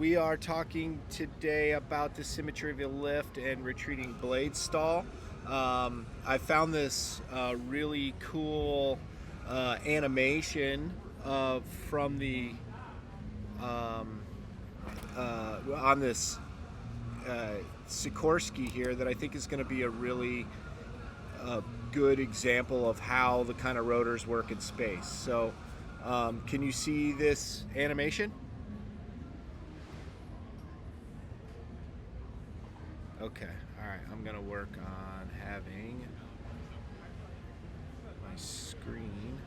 We are talking today about dissymmetry of a lift and retreating blade stall. I found this really cool animation from the on this Sikorsky here that I think is going to be a really good example of how the kind of rotors work in space. So, can you see this animation? Okay, all right, I'm gonna work on having my screen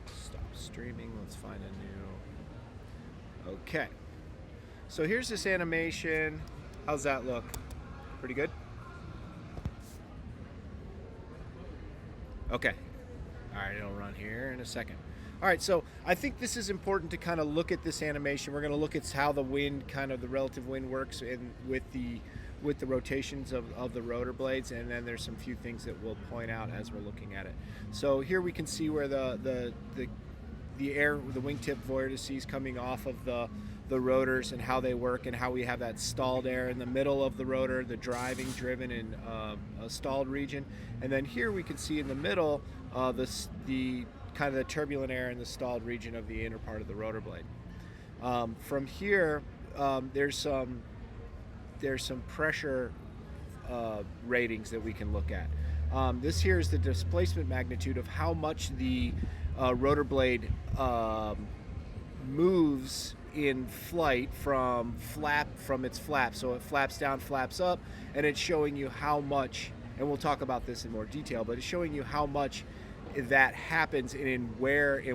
stop streaming. Let's find a new. Okay, so here's this animation. How's that look? Pretty good? Okay, all right, it'll run here in a second. All right, so I think this is important to kind of look at this animation. We're going to look at how the wind, kind of the relative wind works with the rotations of the rotor blades, and then there's some few things that we'll point out as we're looking at it. So here we can see where the wingtip vortices coming off of the rotors and how they work, and how we have that stalled air in the middle of the rotor, the driven in a stalled region, and then here we can see in the middle the kind of the turbulent air in the stalled region of the inner part of the rotor blade. From here, there's some pressure ratings that we can look at. This here is the displacement magnitude of how much the rotor blade moves in flight from its flap. So it flaps down, flaps up, and it's showing you how much, and we'll talk about this in more detail, but it's showing you how much that happens and in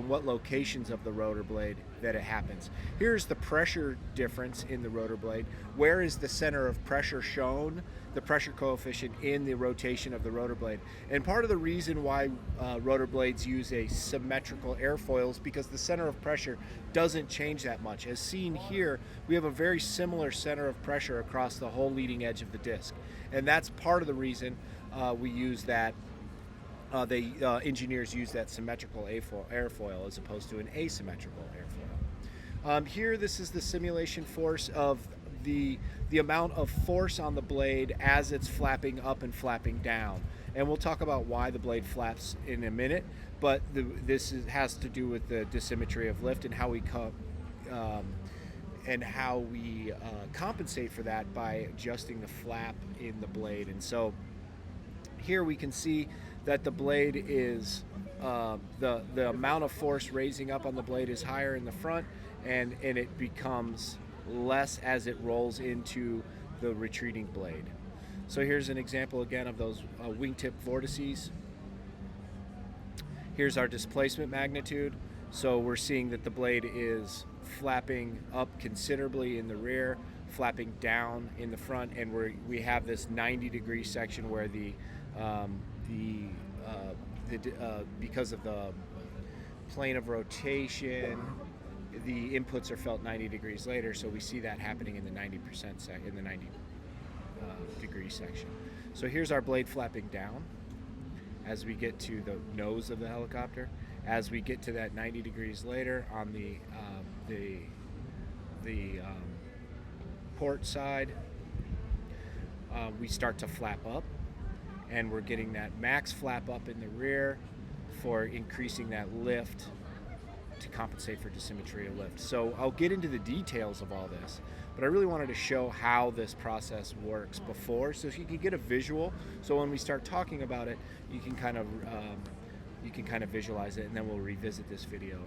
what locations of the rotor blade that it happens. Here's the pressure difference in the rotor blade. Where is the center of pressure shown? The pressure coefficient in the rotation of the rotor blade. And part of the reason why rotor blades use a symmetrical airfoil is because the center of pressure doesn't change that much. As seen here, we have a very similar center of pressure across the whole leading edge of the disc. And that's part of the reason we use that. Engineers use that symmetrical airfoil as opposed to an asymmetrical airfoil. Here, this is the simulation force of the amount of force on the blade as it's flapping up and flapping down. And we'll talk about why the blade flaps in a minute, but has to do with the dissymmetry of lift and how we compensate for that by adjusting the flap in the blade. And so here we can see that the blade is the amount of force raising up on the blade is higher in the front, and it becomes less as it rolls into the retreating blade. So here's an example again of those wingtip vortices. Here's our displacement magnitude. So we're seeing that the blade is flapping up considerably in the rear, flapping down in the front, and we have this 90-degree section where because of the plane of rotation, the inputs are felt 90 degrees later, so we see that happening in the 90% in the 90 degree section. So here's our blade flapping down as we get to the nose of the helicopter. As we get to that 90 degrees later on the port side, we start to flap up, and we're getting that max flap up in the rear for increasing that lift to compensate for dissymmetry of lift. So I'll get into the details of all this, but I really wanted to show how this process works before, so you can get a visual. So when we start talking about it, you can kind of visualize it, and then we'll revisit this video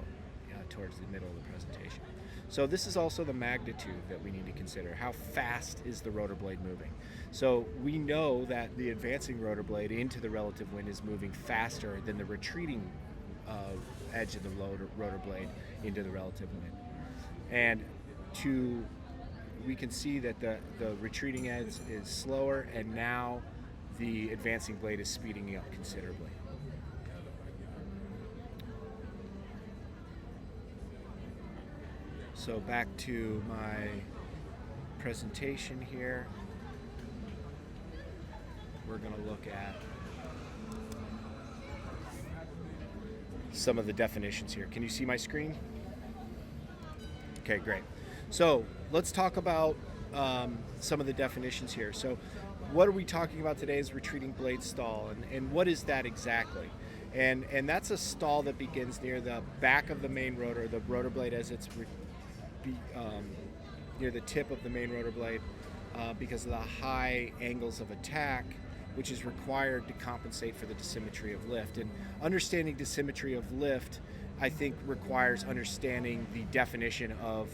towards the middle of the presentation. So this is also the magnitude that we need to consider. How fast is the rotor blade moving? So we know that the advancing rotor blade into the relative wind is moving faster than the retreating edge of the rotor blade into the relative wind. And we can see that the retreating edge is slower, and now the advancing blade is speeding up considerably. So back to my presentation here. We're going to look at some of the definitions here. Can you see my screen? Okay, great. So let's talk about some of the definitions here. So what are we talking about today is retreating blade stall, and what is that exactly? And that's a stall that begins near the back of the main rotor, the rotor blade as it's near the tip of the main rotor blade because of the high angles of attack, which is required to compensate for the dissymmetry of lift. And understanding dissymmetry of lift, I think, requires understanding the definition of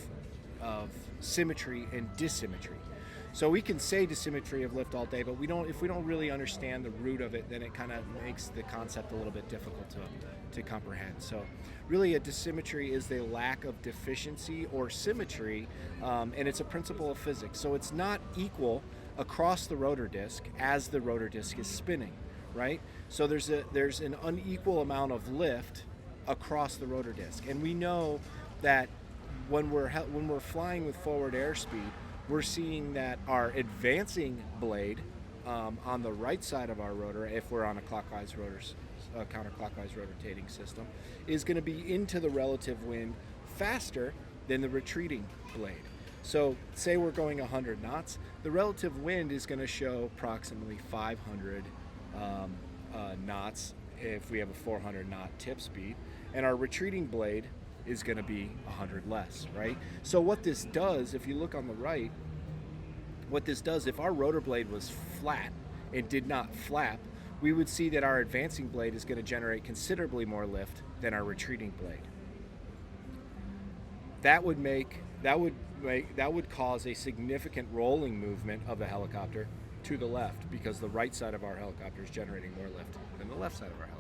symmetry and dissymmetry. So we can say dissymmetry of lift all day, but if we don't really understand the root of it, then it kind of makes the concept a little bit difficult to comprehend. So really a dissymmetry is the lack of deficiency or symmetry, and it's a principle of physics. So it's not equal across the rotor disc as the rotor disc is spinning, right? So there's an unequal amount of lift across the rotor disc, and we know that when we're flying with forward airspeed, we're seeing that our advancing blade on the right side of our rotor, if we're on a counterclockwise rotating system, is going to be into the relative wind faster than the retreating blade. So say we're going 100 knots, the relative wind is going to show approximately 500 knots if we have a 400 knot tip speed, and our retreating blade is going to be 100 less, right? So what this does, if you look on the right, what this does, if our rotor blade was flat and did not flap, we would see that our advancing blade is going to generate considerably more lift than our retreating blade. That would cause a significant rolling movement of the helicopter to the left, because the right side of our helicopter is generating more lift than the left side of our helicopter.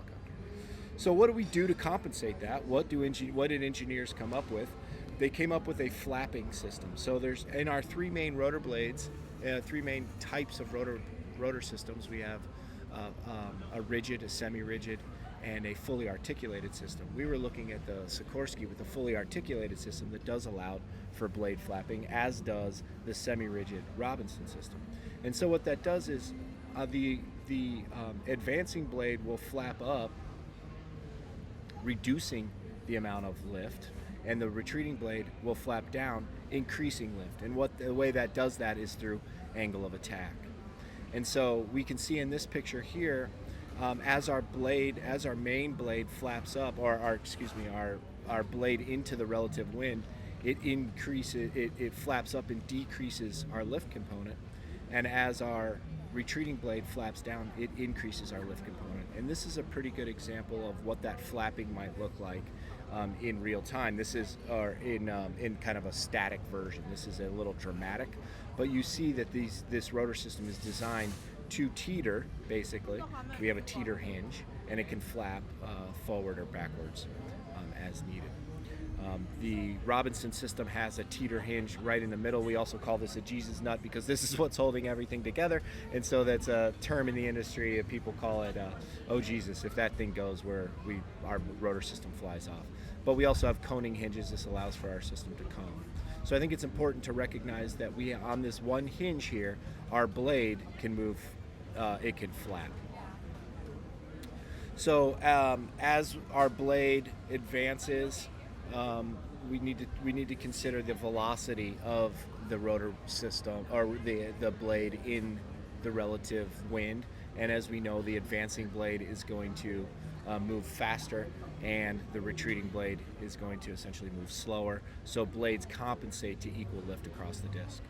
So what do we do to compensate that? What did engineers come up with? They came up with a flapping system. So there's, in our three main rotor blades, three main types of rotor systems, we have a rigid, a semi-rigid, and a fully articulated system. We were looking at the Sikorsky with a fully articulated system that does allow for blade flapping, as does the semi-rigid Robinson system. And so what that does is the advancing blade will flap up, reducing the amount of lift, and the retreating blade will flap down, increasing lift. And the way that does that is through angle of attack. And so we can see in this picture here, as our main blade flaps up, or our blade into the relative wind, it flaps up and decreases our lift component, and as our retreating blade flaps down, it increases our lift component. And this is a pretty good example of what that flapping might look like in real time. This is in kind of a static version. This is a little dramatic, but you see that this rotor system is designed to teeter. Basically, we have a teeter hinge, and it can flap forward or backwards as needed. The Robinson system has a teeter hinge right in the middle. We also call this a Jesus nut because this is what's holding everything together. And so that's a term in the industry. People call it, oh Jesus, if that thing goes, our rotor system flies off. But we also have coning hinges. This allows for our system to cone. So I think it's important to recognize that on this one hinge here, our blade can move, it can flap. So as our blade advances, we need to consider the velocity of the rotor system, or the blade in the relative wind. And as we know, the advancing blade is going to move faster, and the retreating blade is going to essentially move slower. So blades compensate to equal lift across the disc.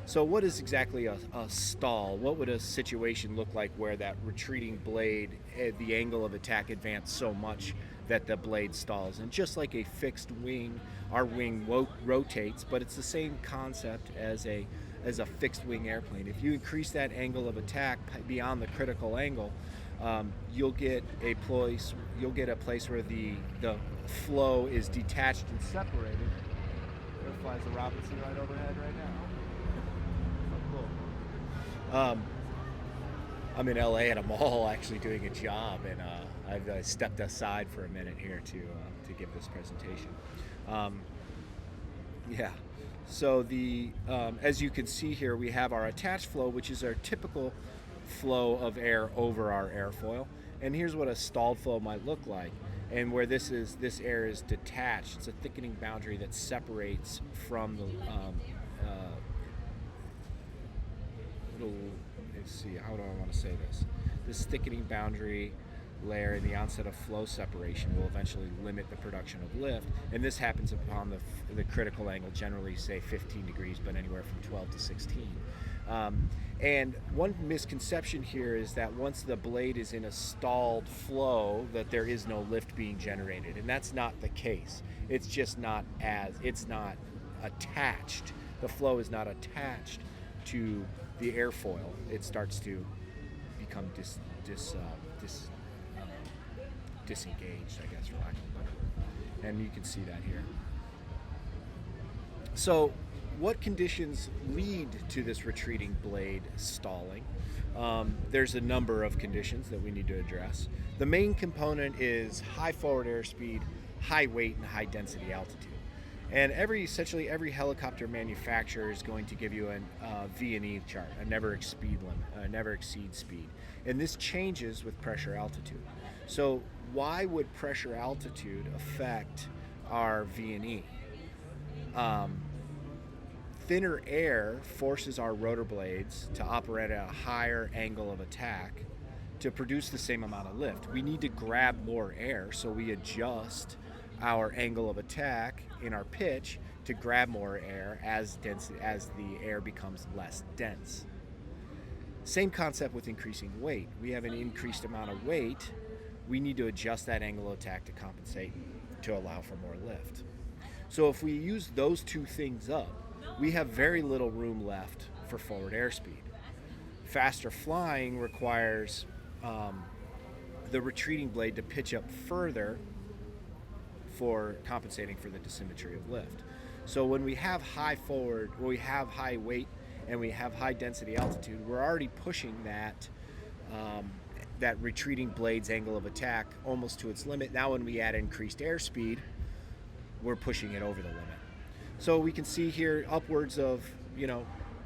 So what is exactly a stall? What would a situation look like where that retreating blade, the angle of attack advanced so much that the blade stalls? And just like a fixed wing, our wing rotates, but it's the same concept as a fixed wing airplane. If you increase that angle of attack beyond the critical angle, you'll get a place where the flow is detached and separated. There flies a Robinson right overhead right now. Cool. I'm in LA at a mall actually doing a job, and I've stepped aside for a minute here to give this presentation. So as you can see here, we have our attached flow, which is our typical flow of air over our airfoil. And here's what a stalled flow might look like. And where this air is detached, it's a thickening boundary that separates from the let's see, how do I want to say this? This thickening boundary layer in the onset of flow separation will eventually limit the production of lift, and this happens upon the critical angle, generally say 15 degrees, but anywhere from 12 to 16. And one misconception here is that once the blade is in a stalled flow, that there is no lift being generated, and that's not the case. It's just not it's not attached. The flow is not attached to the airfoil. It starts to become disengaged, I guess, for lack of a better. And you can see that here. So what conditions lead to this retreating blade stalling? There's a number of conditions that we need to address. The main component is high forward airspeed, high weight, and high density altitude. And essentially every helicopter manufacturer is going to give you a V&E chart, a never exceed limit, never exceed speed. And this changes with pressure altitude. So why would pressure altitude affect our V&E? Thinner air forces our rotor blades to operate at a higher angle of attack to produce the same amount of lift. We need to grab more air, so we adjust our angle of attack in our pitch to grab more air as the air becomes less dense. Same concept with increasing weight. We have an increased amount of weight. We need to adjust that angle of attack to compensate to allow for more lift. So if we use those two things up, we have very little room left for forward airspeed. Faster flying requires the retreating blade to pitch up further for compensating for the dissymmetry of lift. So when we have high weight, and we have high density altitude, we're already pushing that retreating blade's angle of attack almost to its limit. Now when we add increased airspeed, we're pushing it over the limit. So we can see here upwards of,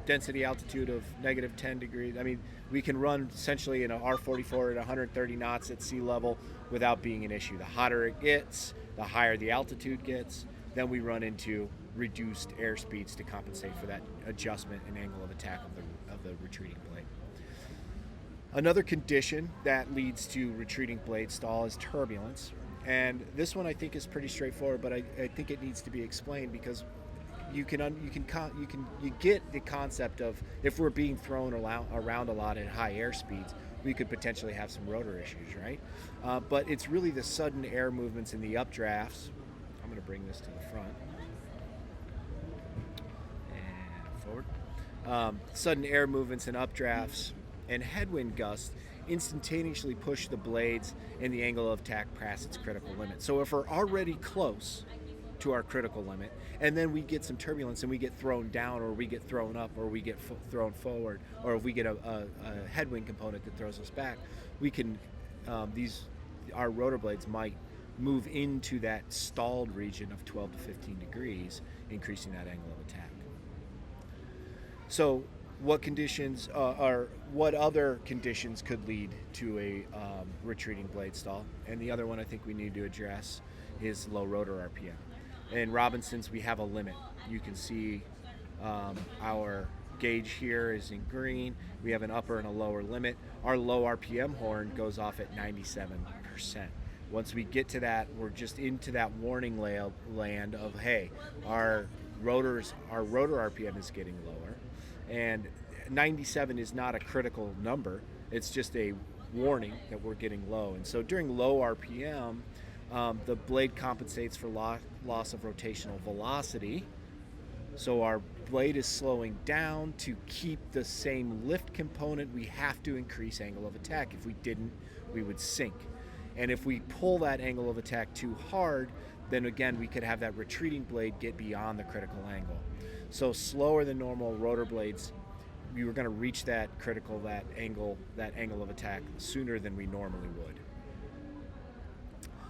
density altitude of negative 10 degrees. I mean, we can run essentially in a R44 at 130 knots at sea level without being an issue. The hotter it gets, the higher the altitude gets, then we run into reduced airspeeds to compensate for that adjustment and angle of attack of the retreating blade. Another condition that leads to retreating blade stall is turbulence. And this one I think is pretty straightforward, but I think it needs to be explained because you get the concept of if we're being thrown around a lot at high air speeds, we could potentially have some rotor issues, right? But it's really the sudden air movements in the updrafts. I'm going to bring this to the front and forward. Sudden air movements and updrafts and headwind gusts instantaneously push the blades and the angle of attack past its critical limit. So if we're already close to our critical limit, and then we get some turbulence and we get thrown down, or we get thrown up, or we get thrown forward, or if we get a headwind component that throws us back, we can our rotor blades might move into that stalled region of 12 to 15 degrees, increasing that angle of attack. So what conditions what other conditions could lead to a retreating blade stall? And the other one I think we need to address is low rotor RPM. In Robinsons, we have a limit. You can see our gauge here is in green. We have an upper and a lower limit. Our low RPM horn goes off at 97%. Once we get to that, we're just into that warning land of, hey, our rotor RPM is getting lower. And 97 is not a critical number. It's just a warning that we're getting low. And so during low RPM, the blade compensates for loss of rotational velocity. So our blade is slowing down to keep the same lift component. We have to increase angle of attack. If we didn't, we would sink. And if we pull that angle of attack too hard, then again, we could have that retreating blade get beyond the critical angle. So slower than normal rotor blades, we were going to reach that angle of attack sooner than we normally would.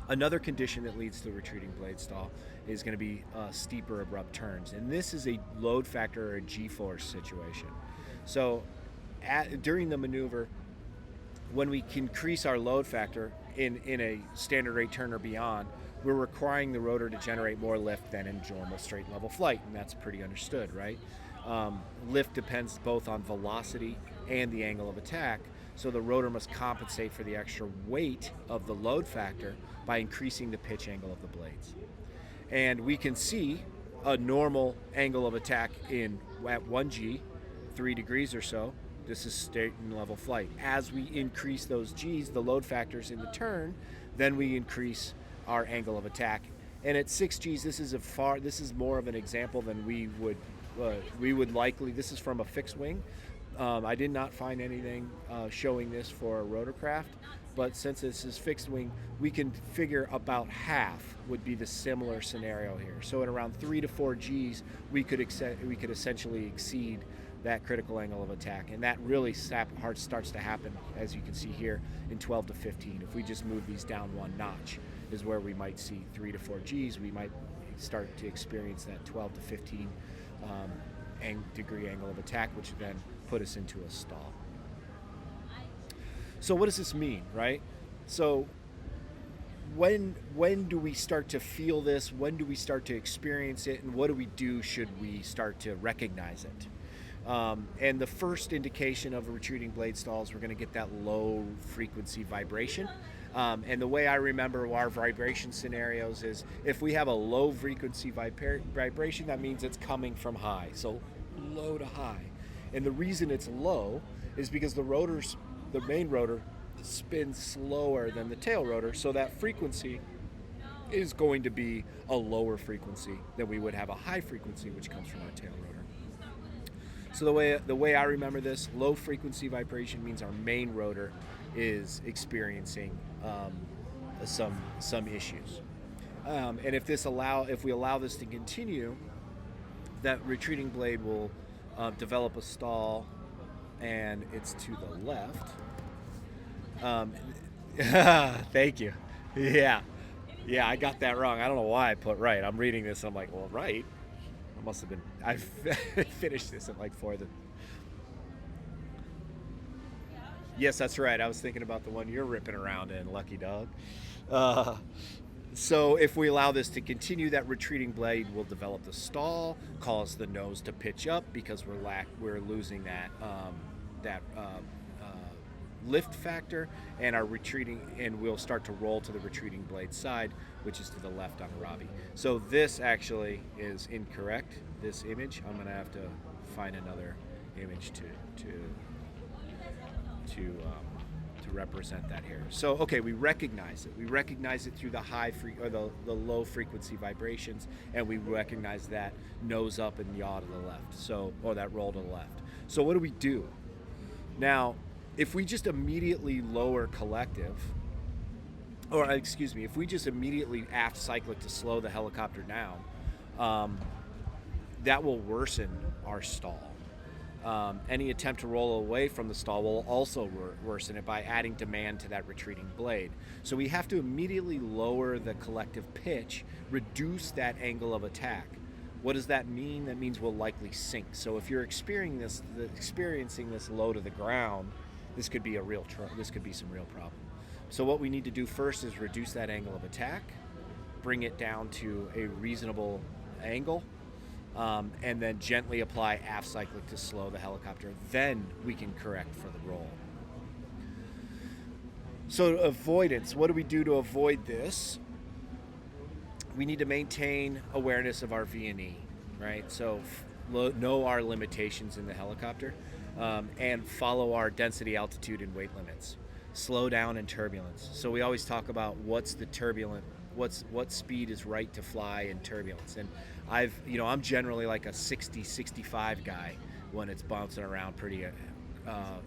Another condition that leads to retreating blade stall is going to be steeper abrupt turns. And this is a load factor or a G-force situation. So during the maneuver, when we increase our load factor, in a standard rate turn or beyond, we're requiring the rotor to generate more lift than in normal straight level flight, and that's pretty understood, right? Lift depends both on velocity and the angle of attack, so the rotor must compensate for the extra weight of the load factor by increasing the pitch angle of the blades. And we can see a normal angle of attack at 1G, 3 degrees or so. This is straight and level flight. As we increase those G's, the load factors in the turn, then we increase our angle of attack. And at 6 G's, this is more of an example than we would likely. This is from a fixed wing. I did not find anything showing this for a rotorcraft, but since this is fixed wing, we can figure about half would be the similar scenario here. So at around 3 to 4 G's, we could essentially exceed that critical angle of attack, and that really starts to happen, as you can see here, in 12 to 15. If we just move these down one notch, is where we might see 3 to 4 G's. We might start to experience that 12 to 15 degree angle of attack, which then put us into a stall. So what does this mean, right? So when do we start to feel this? When do we start to experience it? And what do we do should we start to recognize it? And the first indication of a retreating blade stall is we're going to get that low frequency vibration. And the way I remember our vibration scenarios is if we have a low frequency vibration, that means it's coming from high, so low to high. And the reason it's low is because the main rotor spins slower than the tail rotor, so that frequency is going to be a lower frequency than we would have a high frequency, which comes from our tail rotor. So the way I remember this, low frequency vibration means our main rotor is experiencing some issues, and if we allow this to continue, that retreating blade will develop a stall, and it's to the left. Thank you. Yeah, I got that wrong. I don't know why I put right. I'm reading this. I'm like, well, right. I must have been. I finished this at like 4. Yes, that's right. I was thinking about the one you're ripping around in, lucky dog. So if we allow this to continue, that retreating blade will develop the stall, cause the nose to pitch up because we're losing that lift factor, and we'll start to roll to the retreating blade side, which is to the left on Robbie. So this actually is incorrect, this image. I'm going to have to find another image to represent that here. So okay, we recognize it. We recognize it through the the low frequency vibrations, and we recognize that nose up and yaw to the left. Or that roll to the left. So what do we do? Now, if we just immediately lower collective, if we just immediately aft cyclic to slow the helicopter down, that will worsen our stall. Any attempt to roll away from the stall will also worsen it by adding demand to that retreating blade. So we have to immediately lower the collective pitch, reduce that angle of attack. What does that mean? That means we'll likely sink. So if you're experiencing this low to the ground, this could be some real problem. So what we need to do first is reduce that angle of attack, bring it down to a reasonable angle, and then gently apply aft cyclic to slow the helicopter. Then we can correct for the roll. So avoidance, what do we do to avoid this? We need to maintain awareness of our V&E, right? So know our limitations in the helicopter, and follow our density, altitude, and weight limits. Slow down in turbulence. So we always talk about what speed is right to fly in turbulence. And I'm generally like a 60, 65 guy when it's bouncing around pretty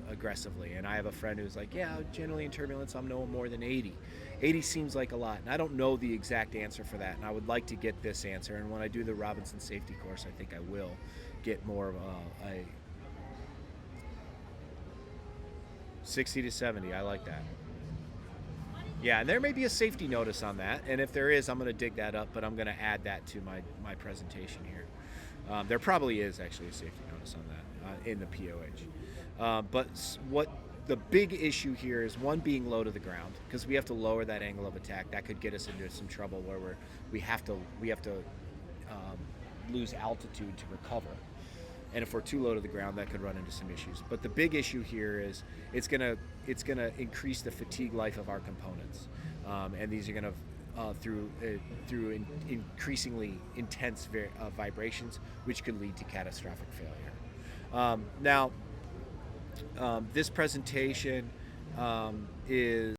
aggressively. And I have a friend who's like, yeah, generally in turbulence, I'm no more than 80. 80 seems like a lot. And I don't know the exact answer for that. And I would like to get this answer. And when I do the Robinson safety course, I think I will get more of a 60 to 70. I like that. Yeah, and there may be a safety notice on that, and if there is, I'm going to dig that up, but I'm going to add that to my presentation here. There probably is actually a safety notice on that in the POH. But what the big issue here is one, being low to the ground, because we have to lower that angle of attack. That could get us into some trouble where we have to lose altitude to recover. And if we're too low to the ground, that could run into some issues. But the big issue here is it's gonna increase the fatigue life of our components, and these are gonna through increasingly intense vibrations, which could lead to catastrophic failure. Now, this presentation is